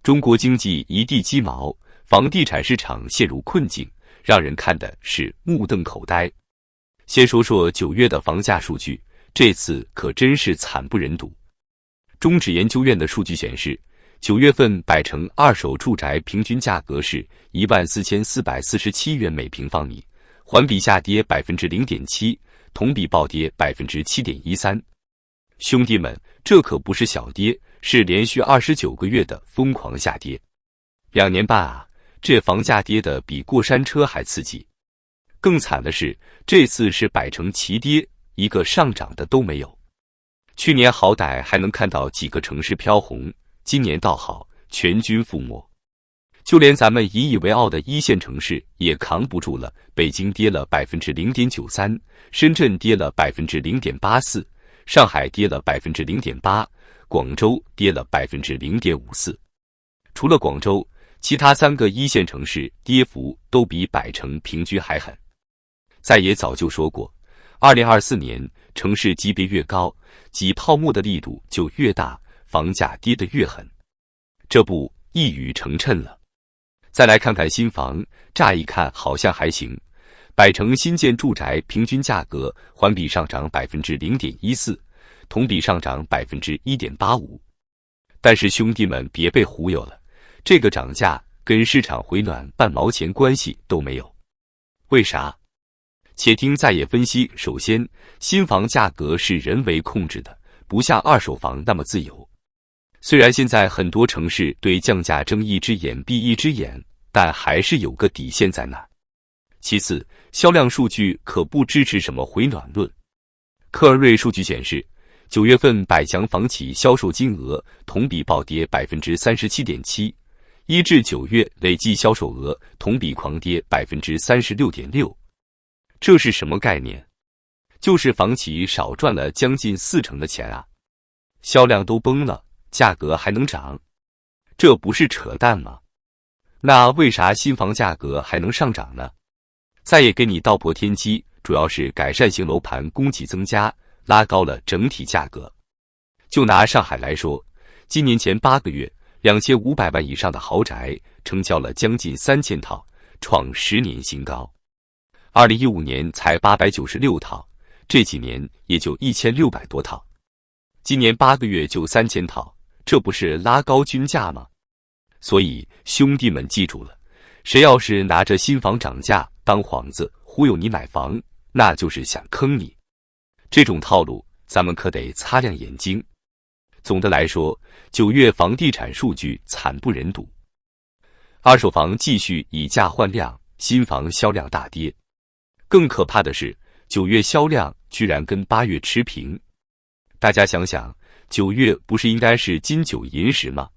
中国经济一地鸡毛，房地产市场陷入困境，让人看的是目瞪口呆。先说说9月的房价数据，这次可真是惨不忍睹。中指研究院的数据显示，9月份百城二手住宅平均价格是14447元每平方米，环比下跌 0.7%， 同比暴跌 7.13%。兄弟们，这可不是小跌，是连续29个月的疯狂下跌。2年半啊，这房价跌得比过山车还刺激。更惨的是，这次是百城齐跌，一个上涨的都没有。去年好歹还能看到几个城市飘红，今年倒好，全军覆没。就连咱们引以为傲的一线城市也扛不住了，北京跌了 0.93%， 深圳跌了 0.84%， 上海跌了 0.8%， 广州跌了 0.54%。除了广州，其他3个一线城市跌幅都比百城平均还狠。在野早就说过，2024年城市级别越高，挤泡沫的力度就越大，房价跌得越狠。这不一语成谶了。再来看看新房，乍一看好像还行，百城新建住宅平均价格环比上涨 0.14%， 同比上涨 1.85%。但是兄弟们别被忽悠了，这个涨价跟市场回暖半毛钱关系都没有。为啥？且听在野分析。首先，新房价格是人为控制的，不像二手房那么自由。虽然现在很多城市对降价睁一只眼闭一只眼，但还是有个底线在那。其次，销量数据可不支持什么回暖论。克尔瑞数据显示，9月份百强房企销售金额同比暴跌 37.7%， 1至9月累计销售额同比狂跌 36.6%。这是什么概念？就是房企少赚了将近40%的钱啊！销量都崩了，价格还能涨？这不是扯淡吗？那为啥新房价格还能上涨呢？再也给你道破天机，主要是改善型楼盘供给增加，拉高了整体价格。就拿上海来说，今年前8个月，2500万以上的豪宅成交了将近3000套，创10年新高。2015年才896套，这几年也就1600多套。今年8个月就3000套，这不是拉高均价吗？所以兄弟们记住了，谁要是拿着新房涨价当幌子忽悠你买房，那就是想坑你。这种套路咱们可得擦亮眼睛。总的来说，9月房地产数据惨不忍睹，二手房继续以价换量，新房销量大跌。更可怕的是，9月销量居然跟8月持平。大家想想，9月不是应该是金九银十吗？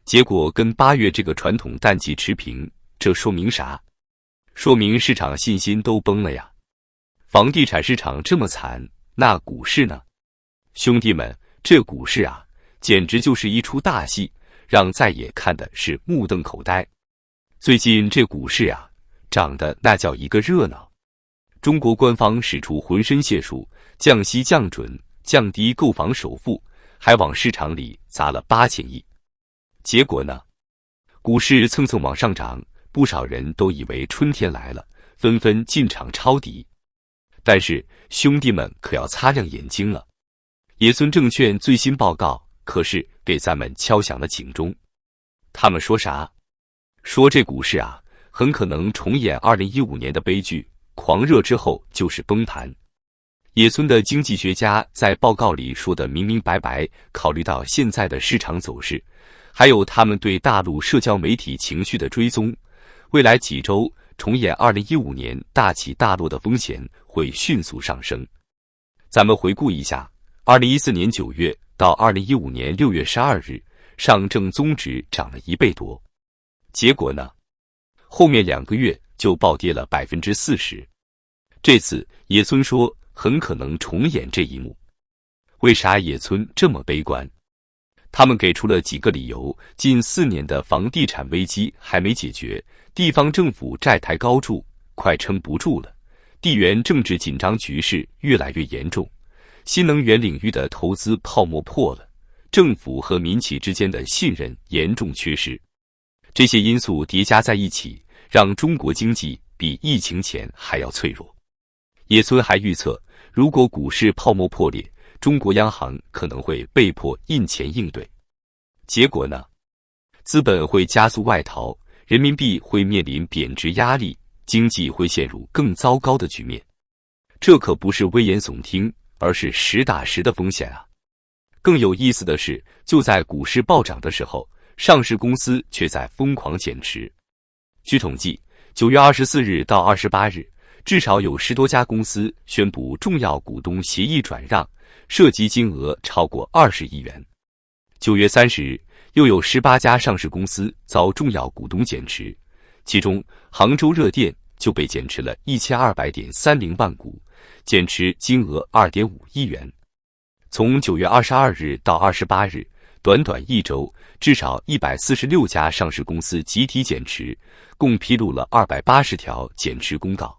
结果跟8月这个传统淡季持平，这说明啥？说明市场信心都崩了呀。房地产市场这么惨，那股市呢？兄弟们，这股市啊，简直就是一出大戏，让在野看的是目瞪口呆。最近这股市啊，涨得那叫一个热闹。中国官方使出浑身解数，降息降准，降低购房首付，还往市场里砸了8000亿。结果呢？股市蹭蹭往上涨，不少人都以为春天来了，纷纷进场抄底。但是兄弟们可要擦亮眼睛了，野村证券最新报告可是给咱们敲响了警钟。他们说啥？说这股市啊，很可能重演2015年的悲剧，狂热之后就是崩盘。野村的经济学家在报告里说得明明白白，考虑到现在的市场走势，还有他们对大陆社交媒体情绪的追踪，未来几周重演2015年大起大落的风险会迅速上升。咱们回顾一下，2014年9月到2015年6月12日，上证综指涨了1倍多。结果呢？后面2个月就暴跌了 40%。这次野村说很可能重演这一幕。为啥野村这么悲观？他们给出了几个理由：近4年的房地产危机还没解决，地方政府债台高筑，快撑不住了；地缘政治紧张局势越来越严重；新能源领域的投资泡沫破了；政府和民企之间的信任严重缺失。这些因素叠加在一起，让中国经济比疫情前还要脆弱。野村还预测，如果股市泡沫破裂，中国央行可能会被迫印钱应对。结果呢？资本会加速外逃，人民币会面临贬值压力，经济会陷入更糟糕的局面。这可不是危言耸听，而是实打实的风险啊！更有意思的是，就在股市暴涨的时候，上市公司却在疯狂减持。据统计，9月24日到28日，至少有10多家公司宣布重要股东协议转让，涉及金额超过20亿元。9月30日，又有18家上市公司遭重要股东减持，其中杭州热电就被减持了1200.30万股，减持金额2.5亿元。从9月22日到28日，短短一周，至少146家上市公司集体减持，共披露了280条减持公告。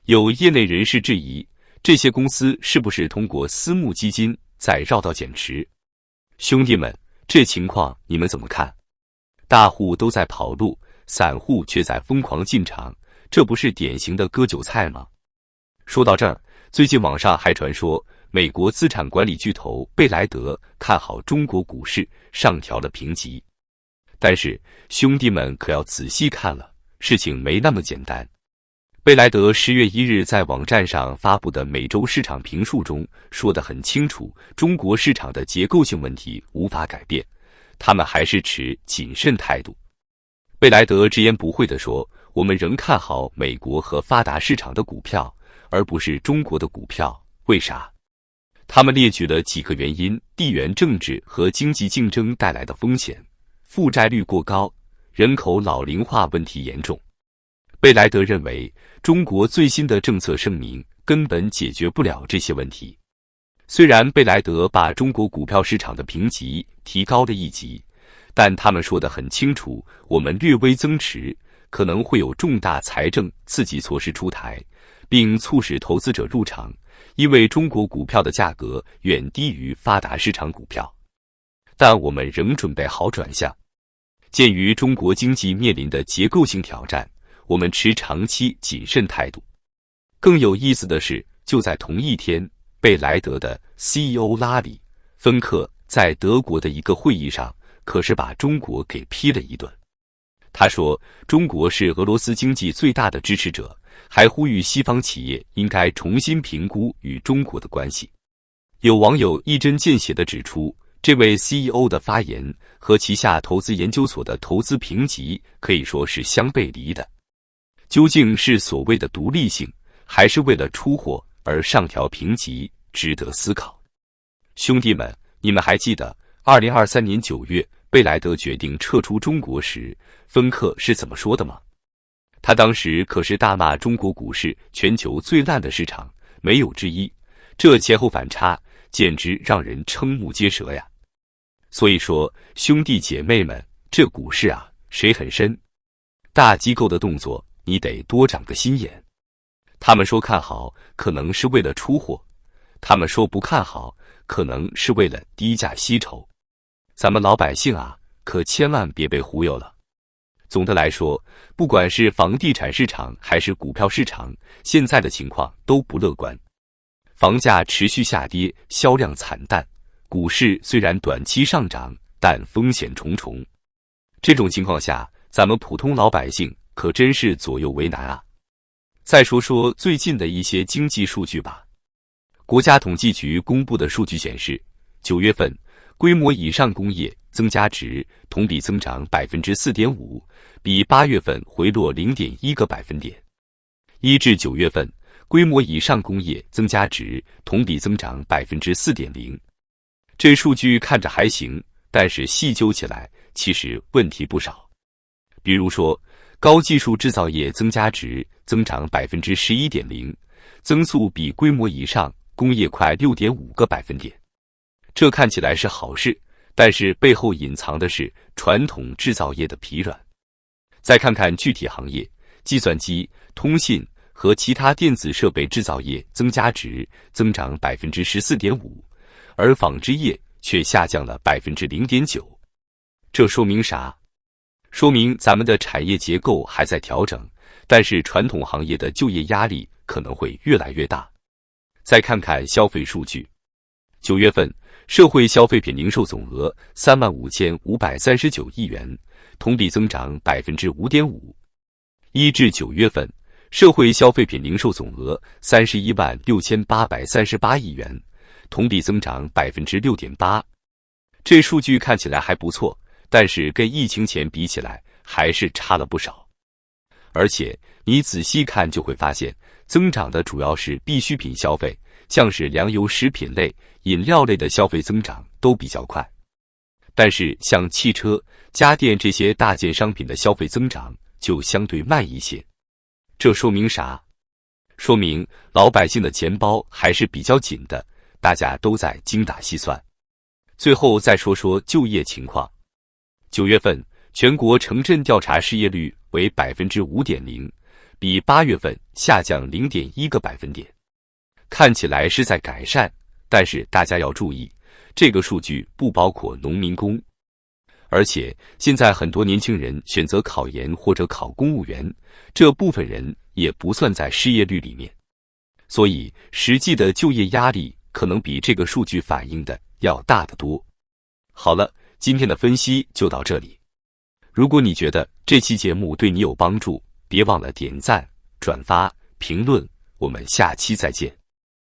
有业内人士质疑，这些公司是不是通过私募基金在绕道减持？兄弟们，这情况你们怎么看？大户都在跑路，散户却在疯狂进场，这不是典型的割韭菜吗？说到这儿，最近网上还传说，美国资产管理巨头贝莱德看好中国股市，上调了评级。但是兄弟们可要仔细看了，事情没那么简单。贝莱德10月1日在网站上发布的每周市场评述中说得很清楚，中国市场的结构性问题无法改变，他们还是持谨慎态度。贝莱德直言不讳地说，我们仍看好美国和发达市场的股票，而不是中国的股票。为啥？他们列举了几个原因：地缘政治和经济竞争带来的风险，负债率过高，人口老龄化问题严重。贝莱德认为，中国最新的政策声明根本解决不了这些问题。虽然贝莱德把中国股票市场的评级提高了一级，但他们说得很清楚，我们略微增持，可能会有重大财政刺激措施出台，并促使投资者入场，因为中国股票的价格远低于发达市场股票。但我们仍准备好转向。鉴于中国经济面临的结构性挑战，我们持长期谨慎态度。更有意思的是，就在同一天，贝莱德的 CEO 拉里·芬克在德国的一个会议上，可是把中国给批了一顿。他说，中国是俄罗斯经济最大的支持者，还呼吁西方企业应该重新评估与中国的关系。有网友一针见血地指出，这位 CEO 的发言和旗下投资研究所的投资评级可以说是相背离的。究竟是所谓的独立性，还是为了出货而上调评级，值得思考。兄弟们，你们还记得2023年9月贝莱德决定撤出中国时，芬克是怎么说的吗？他当时可是大骂中国股市全球最烂的市场，没有之一。这前后反差，简直让人瞠目结舌呀！所以说，兄弟姐妹们，这股市啊，水很深，大机构的动作你得多长个心眼。他们说看好，可能是为了出货；他们说不看好，可能是为了低价吸筹。咱们老百姓啊，可千万别被忽悠了。总的来说，不管是房地产市场还是股票市场，现在的情况都不乐观。房价持续下跌，销量惨淡，股市虽然短期上涨，但风险重重。这种情况下，咱们普通老百姓可真是左右为难啊！再说说最近的一些经济数据吧。国家统计局公布的数据显示，9月份规模以上工业增加值同比增长 4.5%， 比8月份回落 0.1个百分点。1至9月份，规模以上工业增加值同比增长 4.0%。这数据看着还行，但是细究起来，其实问题不少。比如说，高技术制造业增加值增长 11.0%， 增速比规模以上工业快 6.5个百分点。这看起来是好事，但是背后隐藏的是传统制造业的疲软。再看看具体行业，计算机、通信和其他电子设备制造业增加值增长 14.5%， 而纺织业却下降了0.9%。这说明啥？说明咱们的产业结构还在调整，但是传统行业的就业压力可能会越来越大。再看看消费数据，9月份社会消费品零售总额35539亿元，同比增长5.5%。1至9月份，社会消费品零售总额316838亿元，同比增长6.8%。这数据看起来还不错，但是跟疫情前比起来还是差了不少。而且你仔细看就会发现，增长的主要是必需品消费，像是粮油食品类、饮料类的消费增长都比较快。但是像汽车、家电这些大件商品的消费增长就相对慢一些。这说明啥？说明老百姓的钱包还是比较紧的，大家都在精打细算。最后再说说就业情况。9月份全国城镇调查失业率为5.0%，比8月份下降0.1个百分点。看起来是在改善，但是大家要注意，这个数据不包括农民工。而且现在很多年轻人选择考研或者考公务员，这部分人也不算在失业率里面，所以实际的就业压力可能比这个数据反映的要大得多。好了，今天的分析就到这里。如果你觉得这期节目对你有帮助，别忘了点赞、转发、评论，我们下期再见。